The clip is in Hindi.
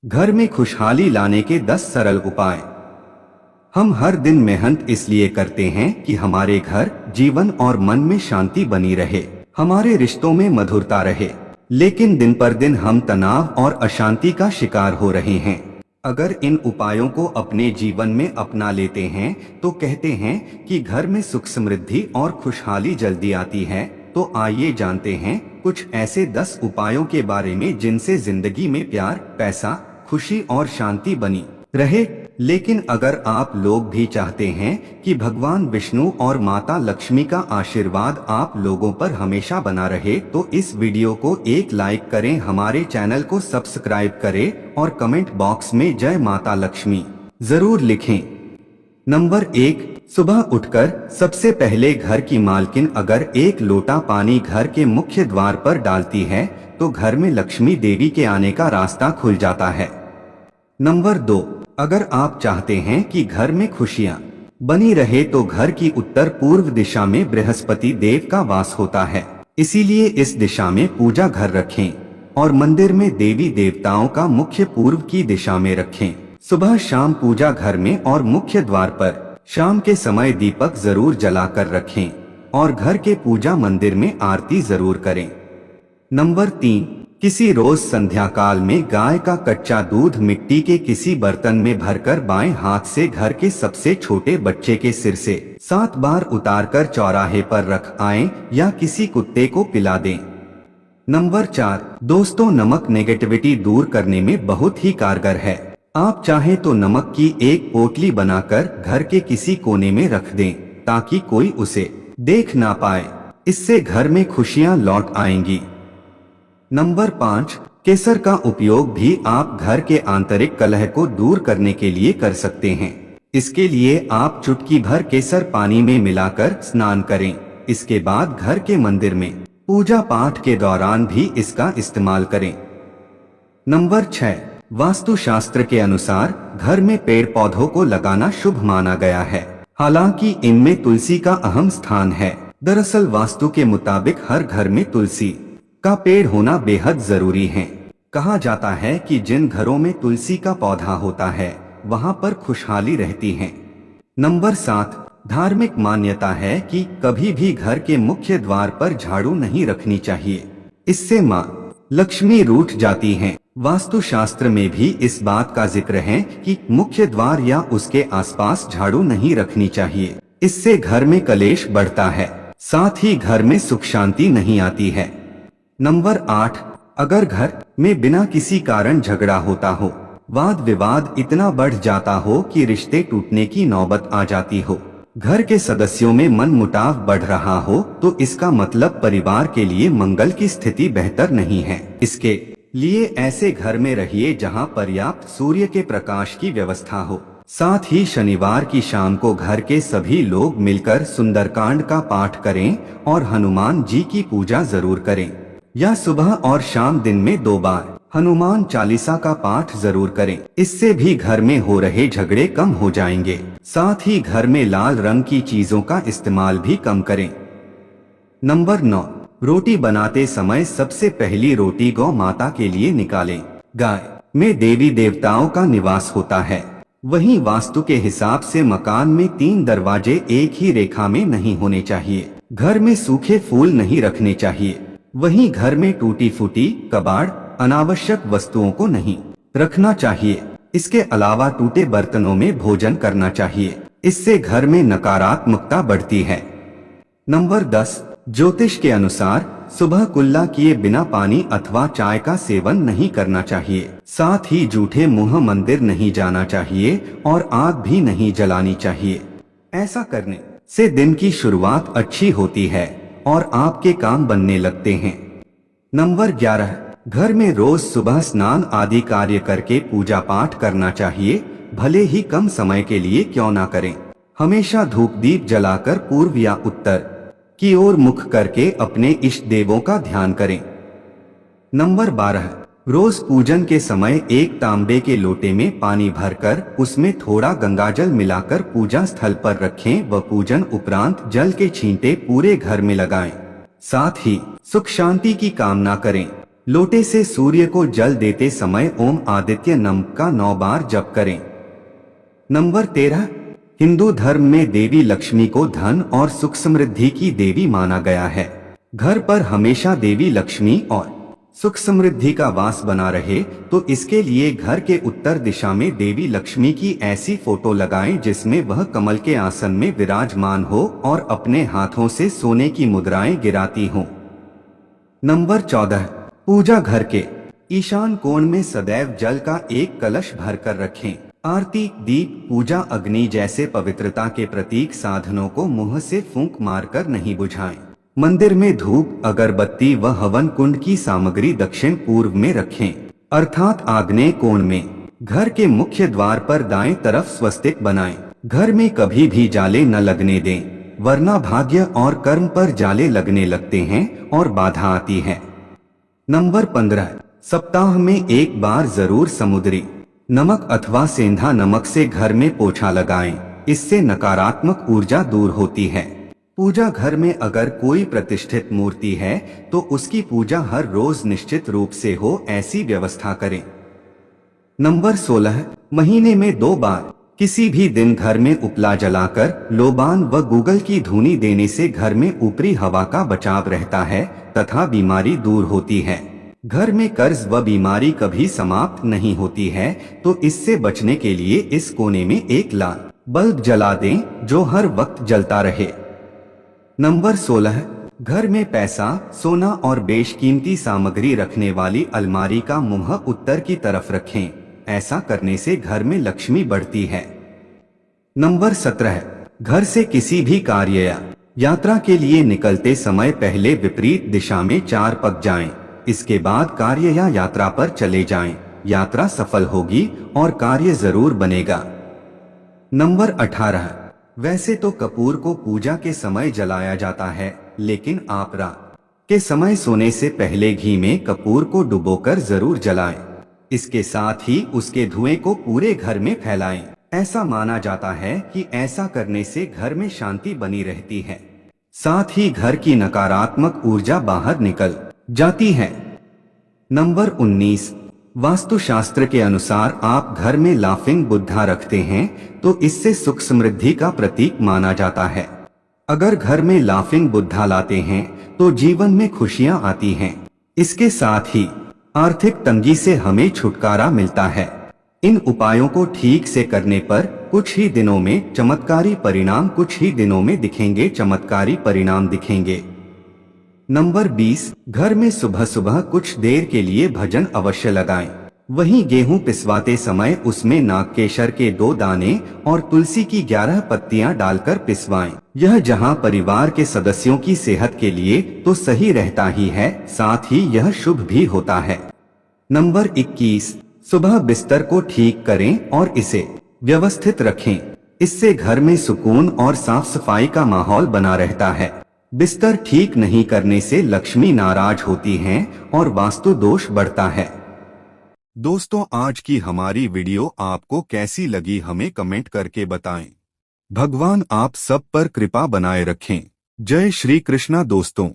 घर में खुशहाली लाने के 10 सरल उपाय। हम हर दिन मेहनत इसलिए करते हैं कि हमारे घर, जीवन और मन में शांति बनी रहे, हमारे रिश्तों में मधुरता रहे। लेकिन दिन पर दिन हम तनाव और अशांति का शिकार हो रहे हैं। अगर इन उपायों को अपने जीवन में अपना लेते हैं तो कहते हैं कि घर में सुख समृद्धि और खुशहाली जल्दी आती है। तो आइए जानते हैं कुछ ऐसे 10 उपायों के बारे में जिनसे जिंदगी में प्यार, पैसा, खुशी और शांति बनी रहे। लेकिन अगर आप लोग भी चाहते हैं कि भगवान विष्णु और माता लक्ष्मी का आशीर्वाद आप लोगों पर हमेशा बना रहे, तो इस वीडियो को एक लाइक करें, हमारे चैनल को सब्सक्राइब करें और कमेंट बॉक्स में जय माता लक्ष्मी जरूर लिखें। नंबर 1, सुबह उठकर सबसे पहले घर की मालकिन अगर एक लोटा पानी घर के मुख्य द्वार पर डालती है तो घर में लक्ष्मी देवी के आने का रास्ता खुल जाता है। नंबर 2, अगर आप चाहते हैं कि घर में खुशियां बनी रहे तो घर की उत्तर पूर्व दिशा में बृहस्पति देव का वास होता है, इसीलिए इस दिशा में पूजा घर रखें और मंदिर में देवी देवताओं का मुख्य पूर्व की दिशा में रखें। सुबह शाम पूजा घर में और मुख्य द्वार पर शाम के समय दीपक जरूर जलाकर रखें और घर के पूजा मंदिर में आरती जरूर करें। नंबर 3, किसी रोज संध्या काल में गाय का कच्चा दूध मिट्टी के किसी बर्तन में भरकर बाएं हाथ से घर के सबसे छोटे बच्चे के सिर से 7 बार उतारकर चौराहे पर रख आएं या किसी कुत्ते को पिला दें। नंबर 4, दोस्तों, नमक नेगेटिविटी दूर करने में बहुत ही कारगर है। आप चाहें तो नमक की एक पोटली बनाकर घर के किसी कोने में रख दें ताकि कोई उसे देख ना पाए। इससे घर में खुशियां लौट आएंगी। नंबर 5, केसर का उपयोग भी आप घर के आंतरिक कलह को दूर करने के लिए कर सकते हैं। इसके लिए आप चुटकी भर केसर पानी में मिलाकर स्नान करें। इसके बाद घर के मंदिर में पूजा पाठ के दौरान भी इसका इस्तेमाल करें। नंबर 6, वास्तुशास्त्र के अनुसार घर में पेड़ पौधों को लगाना शुभ माना गया है, हालांकि इनमें तुलसी का अहम स्थान है। दरअसल वास्तु के मुताबिक हर घर में तुलसी का पेड़ होना बेहद जरूरी है। कहा जाता है कि जिन घरों में तुलसी का पौधा होता है वहां पर खुशहाली रहती है। नंबर 7, धार्मिक मान्यता है कि कभी भी घर के मुख्य द्वार पर झाड़ू नहीं रखनी चाहिए, इससे माँ लक्ष्मी रूठ जाती हैं। वास्तुशास्त्र में भी इस बात का जिक्र है कि मुख्य द्वार या उसके आसपास झाड़ू नहीं रखनी चाहिए, इससे घर में कलेश बढ़ता है, साथ ही घर में सुख शांति नहीं आती है। नंबर 8, अगर घर में बिना किसी कारण झगड़ा होता हो, वाद विवाद इतना बढ़ जाता हो कि रिश्ते टूटने की नौबत आ जाती हो, घर के सदस्यों में मन मुटाव बढ़ रहा हो, तो इसका मतलब परिवार के लिए मंगल की स्थिति बेहतर नहीं है। इसके लिए ऐसे घर में रहिए जहां पर्याप्त सूर्य के प्रकाश की व्यवस्था हो। साथ ही शनिवार की शाम को घर के सभी लोग मिलकर सुंदरकांड का पाठ करें और हनुमान जी की पूजा जरूर करें, या सुबह और शाम दिन में 2 बार हनुमान चालीसा का पाठ जरूर करें। इससे भी घर में हो रहे झगड़े कम हो जाएंगे। साथ ही घर में लाल रंग की चीजों का इस्तेमाल भी कम करें। नंबर 9, रोटी बनाते समय सबसे पहली रोटी गौ माता के लिए निकालें। गाय में देवी देवताओं का निवास होता है, वहीं वास्तु के हिसाब से मकान में 3 दरवाजे एक ही रेखा में नहीं होने चाहिए। घर में सूखे फूल नहीं रखने चाहिए, वहीं घर में टूटी फूटी कबाड़, अनावश्यक वस्तुओं को नहीं रखना चाहिए। इसके अलावा टूटे बर्तनों में भोजन करना चाहिए, इससे घर में नकारात्मकता बढ़ती है। नंबर 10, ज्योतिष के अनुसार सुबह कुल्ला किए बिना पानी अथवा चाय का सेवन नहीं करना चाहिए। साथ ही जूठे मुंह मंदिर नहीं जाना चाहिए और आग भी नहीं जलानी चाहिए। ऐसा करने से दिन की शुरुआत अच्छी होती है और आपके काम बनने लगते हैं। नंबर 11, घर में रोज सुबह स्नान आदि कार्य करके पूजा पाठ करना चाहिए, भले ही कम समय के लिए क्यों ना करें। हमेशा धूप दीप जलाकर पूर्व या उत्तर की ओर मुख करके अपने इष्ट देवों का ध्यान करें। नंबर 12, रोज पूजन के समय एक तांबे के लोटे में पानी भरकर उसमें थोड़ा गंगाजल मिलाकर पूजा स्थल पर रखें व पूजन उपरांत जल के छींटे पूरे घर में लगाएं। साथ ही सुख शांति की कामना करें। लोटे से सूर्य को जल देते समय ओम आदित्य नम का 9 बार जप करें। नंबर 13, हिंदू धर्म में देवी लक्ष्मी को धन और सुख समृद्धि की देवी माना गया है। घर पर हमेशा देवी लक्ष्मी और सुख समृद्धि का वास बना रहे तो इसके लिए घर के उत्तर दिशा में देवी लक्ष्मी की ऐसी फोटो लगाएं जिसमें वह कमल के आसन में विराजमान हो और अपने हाथों से सोने की मुद्राएं गिराती हों। नंबर 14, पूजा घर के ईशान कोण में सदैव जल का एक कलश भरकर रखें। आरती, दीप, पूजा, अग्नि जैसे पवित्रता के प्रतीक साधनों को मुंह से फूंक मारकर नहीं बुझाएं। मंदिर में धूप, अगरबत्ती व हवन कुंड की सामग्री दक्षिण पूर्व में रखें, अर्थात आग्नेय कोण में। घर के मुख्य द्वार पर दाएं तरफ स्वस्तिक बनाएं। घर में कभी भी जाले न लगने दें, वरना भाग्य और कर्म पर जाले लगने लगते हैं और बाधा आती है। नंबर 15, सप्ताह में एक बार जरूर समुद्री नमक अथवा सेंधा नमक से घर में पोछा लगाएं। इससे नकारात्मक ऊर्जा दूर होती है। पूजा घर में अगर कोई प्रतिष्ठित मूर्ति है तो उसकी पूजा हर रोज निश्चित रूप से हो, ऐसी व्यवस्था करें। नंबर 16, महीने में 2 बार किसी भी दिन घर में उपला जलाकर लोबान व गूगल की धूनी देने से घर में ऊपरी हवा का बचाव रहता है तथा बीमारी दूर होती है। घर में कर्ज व बीमारी कभी समाप्त नहीं होती है, तो इससे बचने के लिए इस कोने में एक लाल बल्ब जला दें जो हर वक्त जलता रहे। नंबर 16, घर में पैसा, सोना और बेशकीमती सामग्री रखने वाली अलमारी का मुंह उत्तर की तरफ रखें। ऐसा करने से घर में लक्ष्मी बढ़ती है। नंबर 17, घर से किसी भी कार्य या यात्रा के लिए निकलते समय पहले विपरीत दिशा में 4 पग जाएं। इसके बाद कार्य या यात्रा पर चले जाएं। यात्रा सफल होगी और कार्य जरूर बनेगा। नंबर 18, वैसे तो कपूर को पूजा के समय जलाया जाता है, लेकिन आप रात के समय सोने से पहले घी में कपूर को डुबोकर जरूर जलाएं। इसके साथ ही उसके धुएं को पूरे घर में फैलाएं। ऐसा माना जाता है कि ऐसा करने से घर में शांति बनी रहती है, साथ ही घर की नकारात्मक ऊर्जा बाहर निकल जाती है। नंबर 19, वास्तुशास्त्र के अनुसार आप घर में लाफिंग बुद्धा रखते हैं तो इससे सुख समृद्धि का प्रतीक माना जाता है। अगर घर में लाफिंग बुद्धा लाते हैं तो जीवन में खुशियां आती हैं। इसके साथ ही आर्थिक तंगी से हमें छुटकारा मिलता है। इन उपायों को ठीक से करने पर कुछ ही दिनों में चमत्कारी परिणाम दिखेंगे। नंबर 20, घर में सुबह सुबह कुछ देर के लिए भजन अवश्य लगाएं। वहीं गेहूं पिसवाते समय उसमें नागकेशर के 2 दाने और तुलसी की 11 पत्तियां डालकर पिसवाएं। यह जहां परिवार के सदस्यों की सेहत के लिए तो सही रहता ही है, साथ ही यह शुभ भी होता है। नंबर 21, सुबह बिस्तर को ठीक करें और इसे व्यवस्थित रखें। इससे घर में सुकून और साफ सफाई का माहौल बना रहता है। बिस्तर ठीक नहीं करने से लक्ष्मी नाराज होती हैं और वास्तु दोष बढ़ता है। दोस्तों, आज की हमारी वीडियो आपको कैसी लगी हमें कमेंट करके बताएं। भगवान आप सब पर कृपा बनाए रखें। जय श्री कृष्णा दोस्तों।